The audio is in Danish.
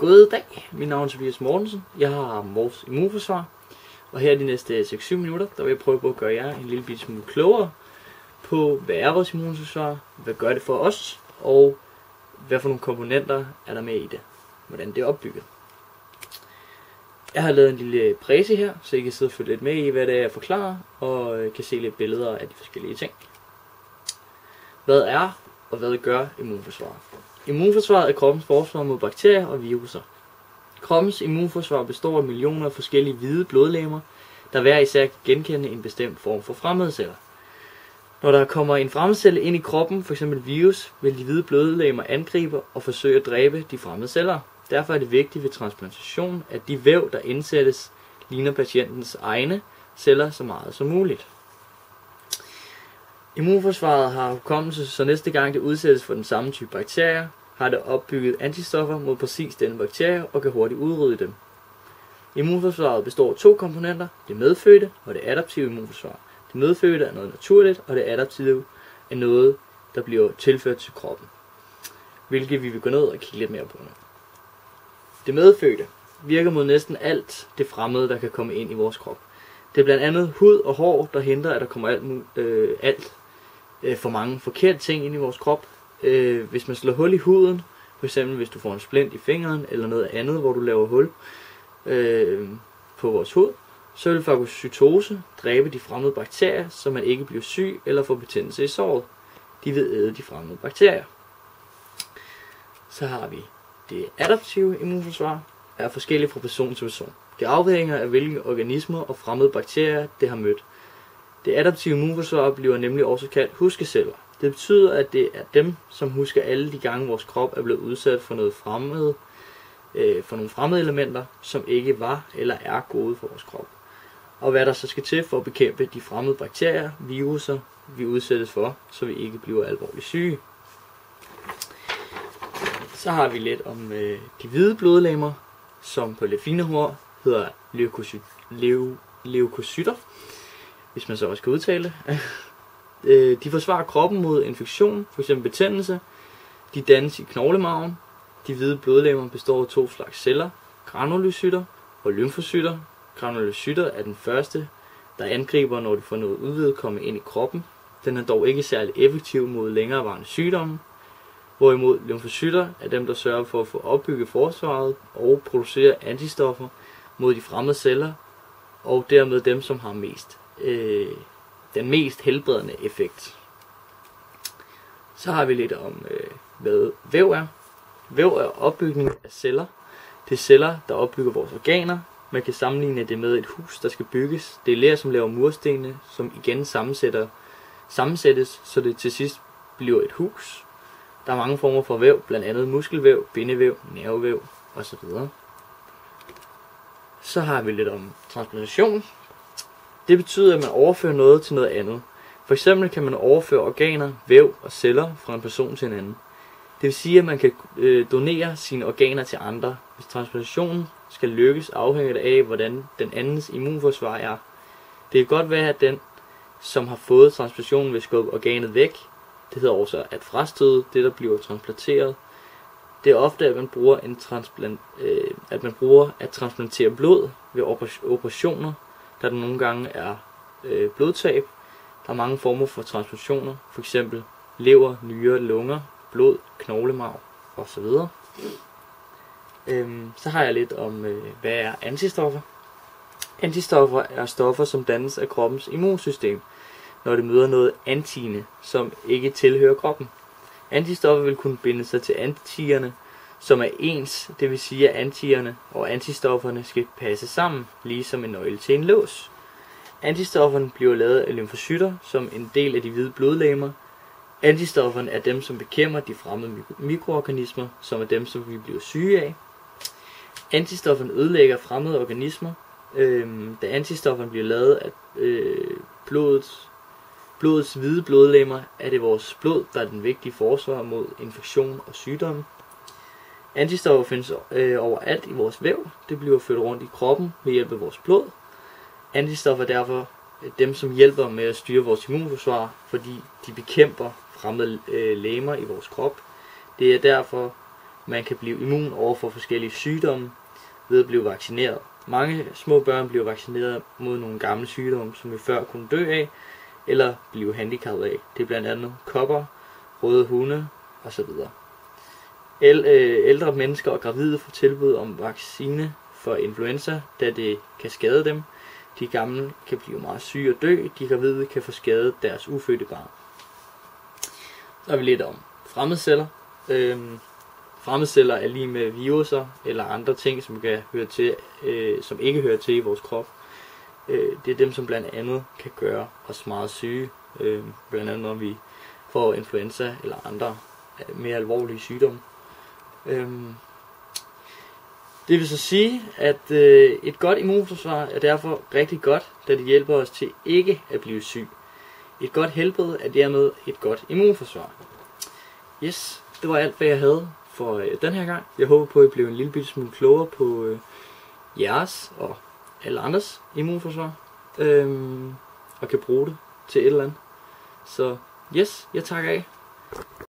God dag, mit navn er Tobias Mortensen. Jeg har vores immunforsvar, og her de næste 6-7 minutter, der vil jeg prøve på at gøre jer en lille smule klogere på, hvad er vores immunforsvar, hvad gør det for os, og hvad for nogle komponenter er der med i det, hvordan det er opbygget. Jeg har lavet en lille præse her, så I kan sidde og følge lidt med i, hvad det er, jeg forklarer, og kan se lidt billeder af de forskellige ting. Hvad er og hvad gør immunforsvaret? Immunforsvaret er kroppens forsvar mod bakterier og viruser. Kroppens immunforsvar består af millioner af forskellige hvide blodlegemer, der hver især kan genkende en bestemt form for fremmedceller. Når der kommer en fremmedcelle ind i kroppen, f.eks. virus, vil de hvide blodlegemer angribe og forsøge at dræbe de fremmede celler. Derfor er det vigtigt ved transplantation, at de væv, der indsættes, ligner patientens egne celler så meget som muligt. Immunforsvaret har hukommelse, så næste gang det udsættes for den samme type bakterier, har det opbygget antistoffer mod præcis denne bakterie og kan hurtigt udrydde dem. Immunforsvaret består af to komponenter, det medfødte og det adaptive immunforsvar. Det medfødte er noget naturligt, og det adaptive er noget, der bliver tilført til kroppen, hvilket vi vil gå ned og kigge lidt mere på nu. Det medfødte virker mod næsten alt det fremmede, der kan komme ind i vores krop. Det er blandt andet hud og hår, der hindrer, at der kommer alt for mange forkerte ting ind i vores krop. Hvis man slår hul i huden, f.eks. hvis du får en splint i fingeren eller noget andet, hvor du laver hul på vores hud, så vil fagocytose dræbe de fremmede bakterier, så man ikke bliver syg eller får betændelse i såret. De vil æde de fremmede bakterier. Så har vi det adaptive immunforsvar, er forskelligt fra person til person. Det afhænger af hvilke organismer og fremmede bakterier det har mødt. Det adaptive immunforsvar bliver nemlig også kaldt huskeceller. Det betyder, at det er dem, som husker alle de gange vores krop er blevet udsat for noget fremmede, for nogle fremmede elementer, som ikke var eller er gode for vores krop. Og hvad der så skal til for at bekæmpe de fremmede bakterier, viruser, vi udsættes for, så vi ikke bliver alvorligt syge. Så har vi lidt om de hvide blodlegemer, som på lidt fine ord hedder leukocytter, hvis man så også kan udtale det. De forsvarer kroppen mod infektion, f.eks. betændelse. De dannes i knoglemarven. De hvide blodlegemer består af to slags celler, granulocytter og lymfocytter. Granulocytter er den første, der angriber, når de får noget udvedkommende ind i kroppen. Den er dog ikke særlig effektiv mod længerevarende sygdomme. Hvorimod lymfocytter er dem, der sørger for at få opbygget forsvaret og producere antistoffer mod de fremmede celler, og dermed dem, som har den mest helbredende effekt. Så har vi lidt om, hvad væv er. Væv er opbygning af celler. Det er celler, der opbygger vores organer. Man kan sammenligne det med et hus, der skal bygges. Det er ler, som laver murstenene, som igen sammensættes, så det til sidst bliver et hus. Der er mange former for væv, blandt andet muskelvæv, bindevæv, nervevæv osv. Så har vi lidt om transplantation. Det betyder, at man overfører noget til noget andet. For eksempel kan man overføre organer, væv og celler fra en person til en anden. Det vil sige, at man kan donere sine organer til andre. Hvis transplantationen skal lykkes, afhænger det af, hvordan den andens immunforsvar er. Det kan godt være, at den, som har fået transplantationen, vil skubbe organet væk. Det hedder også at frastøde det, der bliver transplanteret. Det er ofte, at man bruger at transplantere blod ved operationer, da der nogle gange er blodtab. Der er mange former for transplantationer, f.eks. lever, nyrer, lunger, blod, knoglemarv osv. Så har jeg lidt om, hvad er antistoffer. Antistoffer er stoffer, som dannes af kroppens immunsystem, når det møder noget antigene, som ikke tilhører kroppen. Antistoffer vil kunne binde sig til antierne, som er ens, det vil sige, at antierne og antistofferne skal passe sammen, ligesom en nøgle til en lås. Antistofferne bliver lavet af lymfocytter, som en del af de hvide blodlegemer. Antistofferne er dem, som bekæmper de fremmede mikroorganismer, som er dem, som vi bliver syge af. Antistofferne ødelægger fremmede organismer. Da antistofferne bliver lavet af blodets hvide blodlegemer, er det vores blod, der er den vigtige forsvar mod infektion og sygdomme. Antistoffer findes overalt i vores væv. Det bliver ført rundt i kroppen ved hjælp af vores blod. Antistoffer er derfor dem, som hjælper med at styre vores immunforsvar, fordi de bekæmper fremmede legemer i vores krop. Det er derfor Man kan blive immun over for forskellige sygdomme ved at blive vaccineret. Mange små børn bliver vaccineret mod nogle gamle sygdomme, som vi før kunne dø af, eller blive handicappet af. Det er blandt andet kopper, røde hunde osv. Ældre mennesker og gravide får tilbud om vaccine for influenza, da det kan skade dem. De gamle kan blive meget syge og dø. De gravide kan få skadet deres ufødte barn. Så er vi lidt om fremmedceller. Fremmedceller er lige med viruser eller andre ting, som kan høre til, som ikke hører til i vores krop. Det er dem, som blandt andet kan gøre os meget syge. Blandt andet når vi får influenza eller andre mere alvorlige sygdomme. Det vil så sige, at et godt immunforsvar er derfor rigtig godt, da det hjælper os til ikke at blive syg. Et godt helbred er dermed et godt immunforsvar. Yes, det var alt, hvad jeg havde for den her gang. Jeg håber på, at I blev en lille smule klogere på jeres og alle andres immunforsvar. Og kan bruge det til et eller andet. Så yes, jeg takker af.